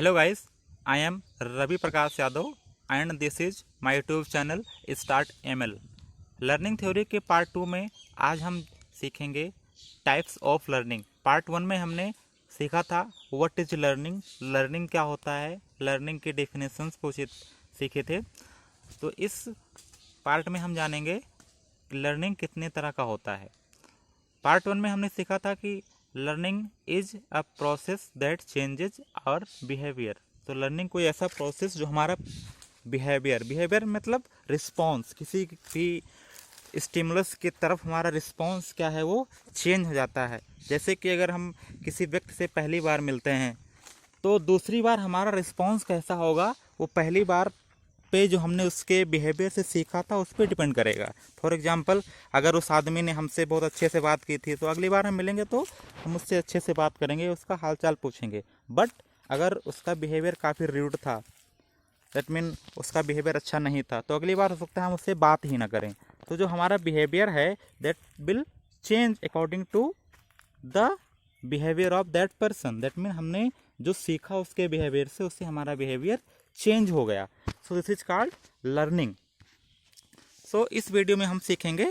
Hello guys, I am Ravi Prakash Yadav and this is my YouTube channel Start ML। Learning theory के part 2 में आज हम सीखेंगे types of learning. Part 1 में हमने सीखा था व्हाट इज लर्निंग, लर्निंग क्या होता है, लर्निंग के डेफिनेशंस सीखे थे। तो इस पार्ट में हम जानेंगे लर्निंग कितने तरह का होता है। पार्ट 1 में हमने सीखा था कि learning is a process that changes our behaviour. तो लर्निंग कोई ऐसा प्रोसेस जो हमारा बिहेवियर मतलब रिस्पॉन्स, किसी भी स्टिमुलस की तरफ हमारा रिस्पॉन्स क्या है वो चेंज हो जाता है। जैसे कि अगर हम किसी व्यक्ति से पहली बार मिलते हैं तो दूसरी बार हमारा रिस्पॉन्स कैसा होगा वो पहली बार पे जो हमने उसके बिहेवियर से सीखा था उस पर डिपेंड करेगा। फॉर एग्जांपल, अगर उस आदमी ने हमसे बहुत अच्छे से बात की थी तो अगली बार हम मिलेंगे तो हम उससे अच्छे से बात करेंगे, उसका हालचाल पूछेंगे। बट अगर उसका बिहेवियर काफ़ी रूड था, दैट मीन उसका बिहेवियर अच्छा नहीं था, तो अगली बार हो सकता है हम उससे बात ही ना करें। तो जो हमारा बिहेवियर है that will change according to the behaviour of that person. That mean हमने जो सीखा उसके बिहेवियर से, उससे हमारा बिहेवियर चेंज हो गया। So this is called learning. So इस वीडियो में हम सीखेंगे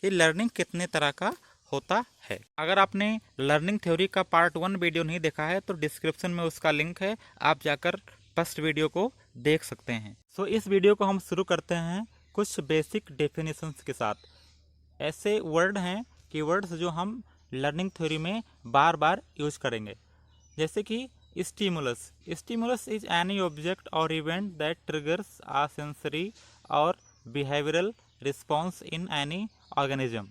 कि लर्निंग कितने तरह का होता है। अगर आपने लर्निंग थ्योरी का पार्ट 1 वीडियो नहीं देखा है तो डिस्क्रिप्शन में उसका लिंक है, आप जाकर फर्स्ट वीडियो को देख सकते हैं। सो इस वीडियो को हम शुरू करते हैं कुछ बेसिक डेफिनेशंस के साथ। ऐसे वर्ड हैं, कीवर्ड्स जो हम लर्निंग थ्योरी में बार बार यूज करेंगे। जैसे कि stimulus. Stimulus is any object or event that triggers a sensory or behavioural response in any organism.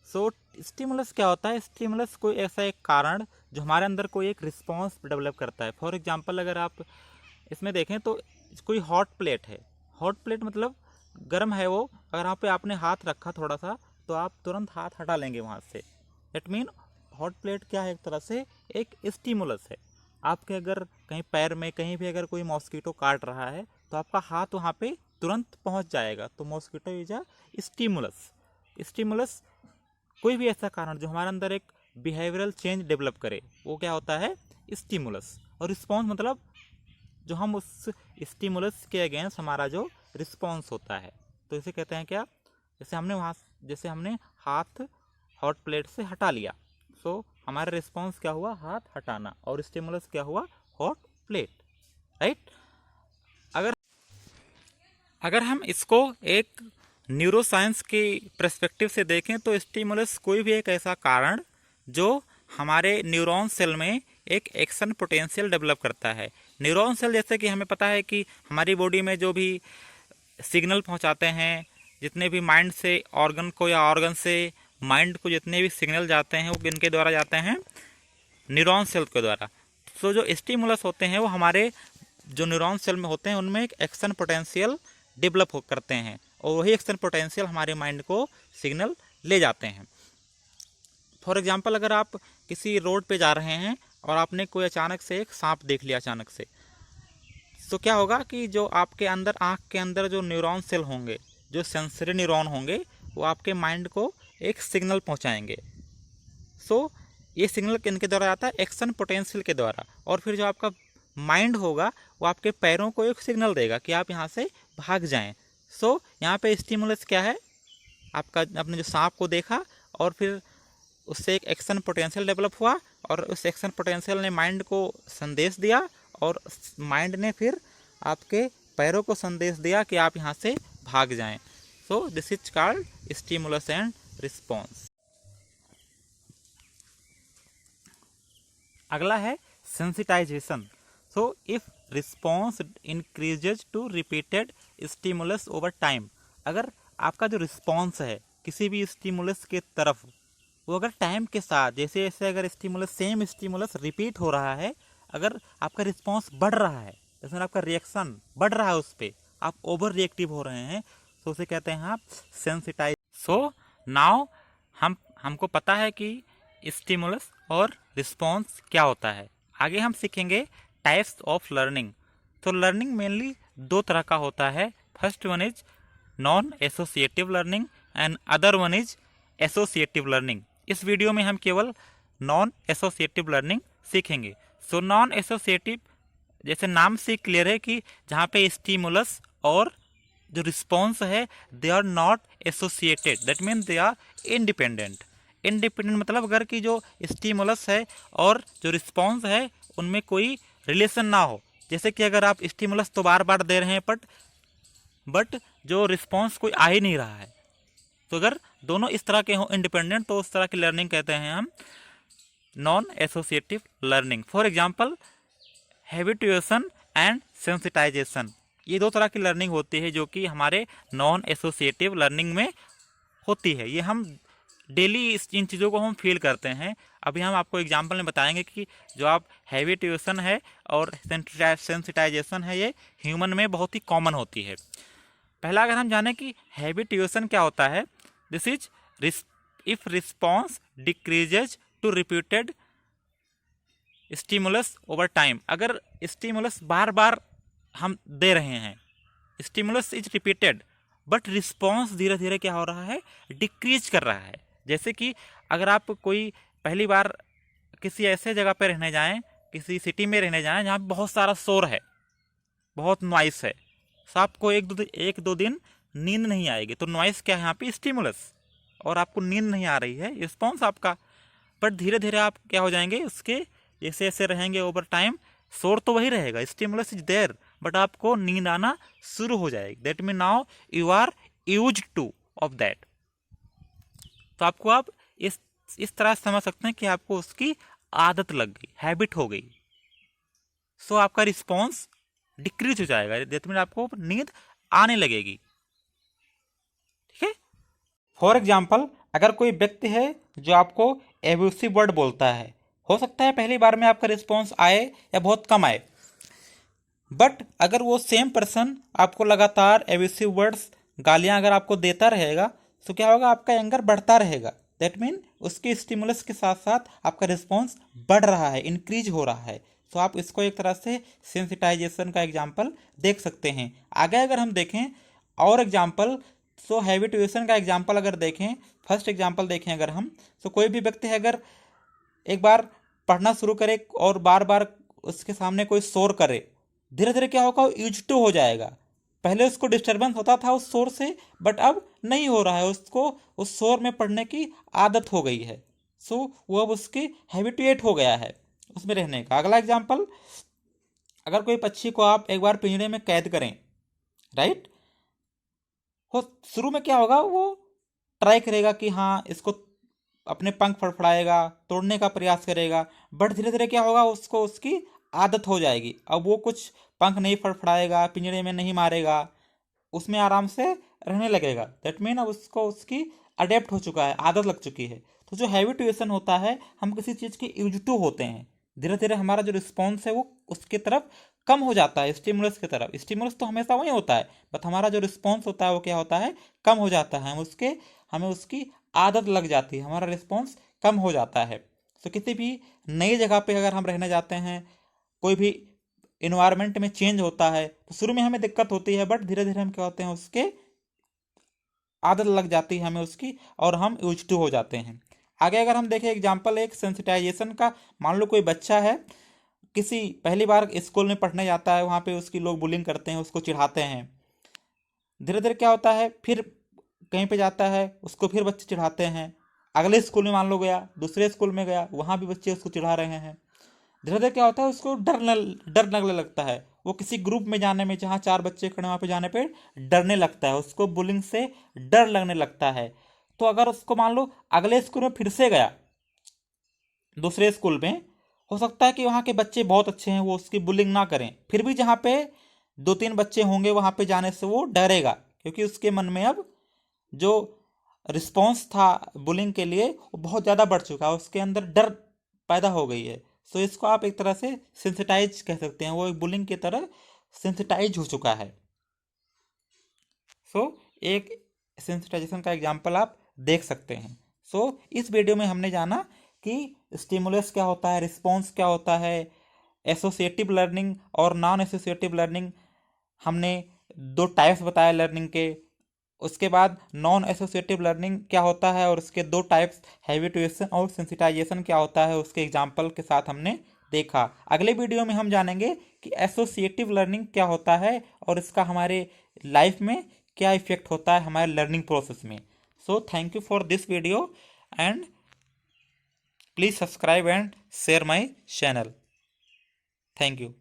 So stimulus क्या होता है? स्टिमुलस कोई ऐसा एक कारण जो हमारे अंदर कोई एक रिस्पॉन्स डेवलप करता है। फॉर एग्जांपल, अगर आप इसमें देखें तो कोई हॉट प्लेट है। हॉट प्लेट मतलब गर्म है वो, अगर वहाँ पे आपने हाथ रखा थोड़ा सा तो आप तुरंत हाथ हटा लेंगे वहाँ से। दैट मीन हॉट प्लेट क्या है? एक तरह से एक स्टिमुलस है। आपके अगर कहीं पैर में कहीं भी अगर कोई मॉस्किटो काट रहा है तो आपका हाथ वहाँ पे तुरंत पहुँच जाएगा। तो mosquito is a stimulus. Stimulus कोई भी ऐसा कारण जो हमारे अंदर एक बिहेवियरल चेंज डेवलप करे वो क्या होता है? स्टिमुलस। और रिस्पॉन्स मतलब जो हम उस स्टिमुलस के अगेंस्ट हमारा जो रिस्पॉन्स होता है, तो इसे कहते हैं क्या? जैसे हमने हाथ हॉट प्लेट से हटा लिया, सो हमारा रिस्पॉन्स क्या हुआ? हाथ हटाना। और स्टिमुलस क्या हुआ? Hot plate, right. अगर हम इसको एक न्यूरोसाइंस के पर्सपेक्टिव से देखें तो स्टिमुलस कोई भी एक ऐसा कारण जो हमारे न्यूरॉन सेल में एक एक्शन पोटेंशियल डेवलप करता है। न्यूरॉन सेल, जैसे कि हमें पता है कि हमारी बॉडी में जो भी सिग्नल पहुंचाते हैं, जितने भी माइंड से ऑर्गन को या ऑर्गन से माइंड को जितने भी सिग्नल जाते हैं वो इनके द्वारा जाते हैं, न्यूरॉन सेल के द्वारा। तो जो स्टिमुलस होते हैं वो हमारे जो न्यूरॉन सेल में होते हैं उनमें एक एक्शन पोटेंशियल डेवलप करते हैं और वही एक्शन पोटेंशियल हमारे माइंड को सिग्नल ले जाते हैं। फॉर एग्जांपल, अगर आप किसी रोड पे जा रहे हैं और आपने कोई अचानक से एक सांप देख लिया अचानक से, तो क्या होगा कि जो आपके अंदर आँख के अंदर जो न्यूरॉन सेल होंगे, जो सेंसरी न्यूरॉन होंगे, वो आपके माइंड को एक सिग्नल पहुँचाएंगे। सो ये सिग्नल किनके द्वारा आता है? एक्शन पोटेंशियल के द्वारा। और फिर जो आपका माइंड होगा वो आपके पैरों को एक सिग्नल देगा कि आप यहाँ से भाग जाएं। सो यहाँ पे स्टिमुलस क्या है? आपने जो सांप को देखा और फिर उससे एक एक्शन पोटेंशियल डेवलप हुआ और उस एक्शन पोटेंशियल ने माइंड को संदेश दिया और माइंड ने फिर आपके पैरों को संदेश दिया कि आप यहाँ से भाग जाएं। So this is called stimulus and response. अगला है sensitisation. So if response increases to repeated stimulus over time. अगर आपका जो रिस्पॉन्स है किसी भी स्टिमुलस के तरफ, वो अगर टाइम के साथ जैसे जैसे अगर सेम स्टिमुलस रिपीट हो रहा है, अगर आपका रिस्पॉन्स बढ़ रहा है, जैसे आपका रिएक्शन बढ़ रहा है, उस पर आप ओवर रिएक्टिव हो रहे हैं, तो उसे कहते हैं आप सेंसिटाइज। सो नाउ हमको पता है कि स्टिमुलस और रिस्पॉन्स क्या होता है। आगे हम सीखेंगे टाइप्स ऑफ लर्निंग। तो लर्निंग मेनली 2 तरह का होता है। First one is non associative learning and other one is associative learning. इस वीडियो में हम केवल नॉन एसोसिएटिव लर्निंग सीखेंगे। सो नॉन एसोसिएटिव जैसे नाम से क्लियर है कि जहाँ पे स्टिमुलस और जो रिस्पॉन्स है they are not associated, that mean they are independent. Independent मतलब अगर कि जो स्टिमुलस है और जो रिस्पॉन्स है उनमें कोई रिलेशन ना हो। जैसे कि अगर आप स्टिमुलस तो बार बार दे रहे हैं बट जो रिस्पॉन्स कोई आ ही नहीं रहा है, तो अगर दोनों इस तरह के हों इंडिपेंडेंट, तो उस तरह की लर्निंग कहते हैं हम non associative learning. For example habituation and sensitization, ये दो तरह की लर्निंग होती है जो कि हमारे नॉन एसोसिएटिव लर्निंग में होती है। ये हम डेली इन चीज़ों को हम फील करते हैं। अभी हम आपको एग्जाम्पल में बताएंगे कि जो आप हैबिटुएशन है और सेंसिटाइजेशन है ये ह्यूमन में बहुत ही कॉमन होती है। पहला अगर हम जानें कि हैबिट्यूएशन क्या होता है, this is if response decreases to repeated stimulus over time. अगर स्टिमुलस बार बार हम दे रहे हैं, stimulus is repeated but response धीरे धीरे क्या हो रहा है, डिक्रीज कर रहा है। जैसे कि अगर आप कोई पहली बार किसी ऐसे जगह पर रहने जाएं, किसी सिटी में रहने जाएं जहाँ बहुत सारा शोर है, बहुत नॉइस है, तो आपको एक दो दिन नींद नहीं आएगी। तो नॉइस क्या है यहाँ पे, स्टिमुलस, और आपको नींद नहीं आ रही है, रिस्पॉन्स आपका। बट धीरे धीरे आप क्या हो जाएंगे, उसके जैसे ऐसे रहेंगे ओवर टाइम, शोर तो वही रहेगा, स्टिमुलस इज देयर, बट आपको नींद आना शुरू हो जाएगी। That mean now you are use to of that. तो आपको आप इस तरह समझ सकते हैं कि आपको उसकी आदत लग गई, हैबिट हो गई। सो आपका रिस्पॉन्स डिक्रीज हो जाएगा, दैट मीन आपको नींद आने लगेगी। ठीक है। फॉर एग्जाम्पल अगर कोई व्यक्ति है जो आपको एब्यूसिव वर्ड बोलता है, हो सकता है पहली बार में आपका रिस्पॉन्स आए या बहुत कम आए, बट अगर वो सेम पर्सन आपको लगातार एब्यूसिव वर्ड्स, गालियां अगर आपको देता रहेगा, तो क्या होगा, आपका एंगर बढ़ता रहेगा। दैट मीन उसके स्टिमुलस के साथ साथ आपका रिस्पॉन्स बढ़ रहा है, इंक्रीज हो रहा है। तो आप इसको एक तरह से सेंसिटाइजेशन का एग्जाम्पल देख सकते हैं। आगे अगर हम देखें और एग्जाम्पल, तो हैबिटुएशन का एग्जाम्पल अगर देखें, फर्स्ट एग्जाम्पल देखें अगर हम, तो कोई भी व्यक्ति है अगर एक बार पढ़ना शुरू करे और बार बार उसके सामने कोई शोर करे, धीरे धीरे क्या होगा, यूज टू हो जाएगा। पहले उसको डिस्टर्बेंस होता था उस शोर से, बट अब नहीं हो रहा है, उसको उस शोर में पढ़ने की आदत हो गई है। सो वो अब उसके हैबिटुएट हो गया है उसमें रहने का। अगला एग्जाम्पल, अगर कोई पक्षी को आप एक बार पिंजरे में कैद करें, राइट, हो शुरू में क्या होगा, वो ट्राई करेगा कि हाँ इसको अपने पंख फड़फड़ाएगा, तोड़ने का प्रयास करेगा, बट धीरे धीरे क्या होगा, उसको उसकी आदत हो जाएगी। अब वो कुछ पंख नहीं फड़फड़ाएगा, पिंजरे में नहीं मारेगा, उसमें आराम से रहने लगेगा। दैट मीन अब उसको उसकी अडेप्ट हो चुका है, आदत लग चुकी है। तो जो हैबिटुएशन होता है, हम किसी चीज़ के यूज टू होते हैं, धीरे धीरे हमारा जो रिस्पॉन्स है वो उसकी तरफ कम हो जाता है, स्टिमुलस की तरफ। स्टिमुलस तो हमेशा वही होता है, बट हमारा जो रिस्पॉन्स होता है वो क्या होता है, कम हो जाता है। हमें उसकी आदत लग जाती है, हमारा रिस्पॉन्स कम हो जाता है। तो किसी भी नई जगह पे अगर हम रहने जाते हैं, कोई भी इन्वायरमेंट में चेंज होता है, तो शुरू में हमें दिक्कत होती है, बट धीरे धीरे हम क्या होते हैं, उसके आदत लग जाती है हमें उसकी, और हम यूज टू हो जाते हैं। आगे अगर हम देखें एग्जाम्पल एक सेंसिटाइजेशन का, मान लो कोई बच्चा है, किसी पहली बार स्कूल में पढ़ने जाता है, वहाँ पे उसकी लोग बुलिंग करते हैं, उसको चिढ़ाते हैं। धीरे धीरे क्या होता है, फिर कहीं पे जाता है, उसको फिर बच्चे चिढ़ाते हैं। अगले स्कूल में मान लो गया, दूसरे स्कूल में गया, वहाँ भी बच्चे उसको चिढ़ा रहे हैं। धीरे धीरे क्या होता है, उसको डर लगने लगता है। वो किसी ग्रुप में जाने में, जहाँ 4 बच्चे खड़े वहाँ पे जाने पे डरने लगता है, उसको बुलिंग से डर लगने लगता है। तो अगर उसको मान लो अगले स्कूल में फिर से गया, दूसरे स्कूल में, हो सकता है कि वहाँ के बच्चे बहुत अच्छे हैं, वो उसकी बुलिंग ना करें, फिर भी जहाँ पे 2-3 बच्चे होंगे वहाँ पे जाने से वो डरेगा, क्योंकि उसके मन में अब जो रिस्पॉन्स था बुलिंग के लिए वो बहुत ज़्यादा बढ़ चुका है, उसके अंदर डर पैदा हो गई है। सो इसको आप एक तरह से सेंसिटाइज कह सकते हैं, वो एक बुलिंग की तरह सेंसिटाइज हो चुका है। सो एक सेंसिटाइजेशन का एग्जाम्पल आप देख सकते हैं। सो इस वीडियो में हमने जाना कि स्टिमुलस क्या होता है, रिस्पॉन्स क्या होता है, एसोसिएटिव लर्निंग और नॉन एसोसिएटिव लर्निंग, हमने 2 टाइप्स बताया लर्निंग के। उसके बाद नॉन एसोसिएटिव लर्निंग क्या होता है और उसके 2 टाइप्स हैबिटुएशन और सेंसिटाइजेशन क्या होता है, उसके एग्जाम्पल के साथ हमने देखा। अगले वीडियो में हम जानेंगे कि एसोसिएटिव लर्निंग क्या होता है और इसका हमारे लाइफ में क्या इफेक्ट होता है हमारे लर्निंग प्रोसेस में। So thank you for this video and please subscribe and share my channel. Thank you.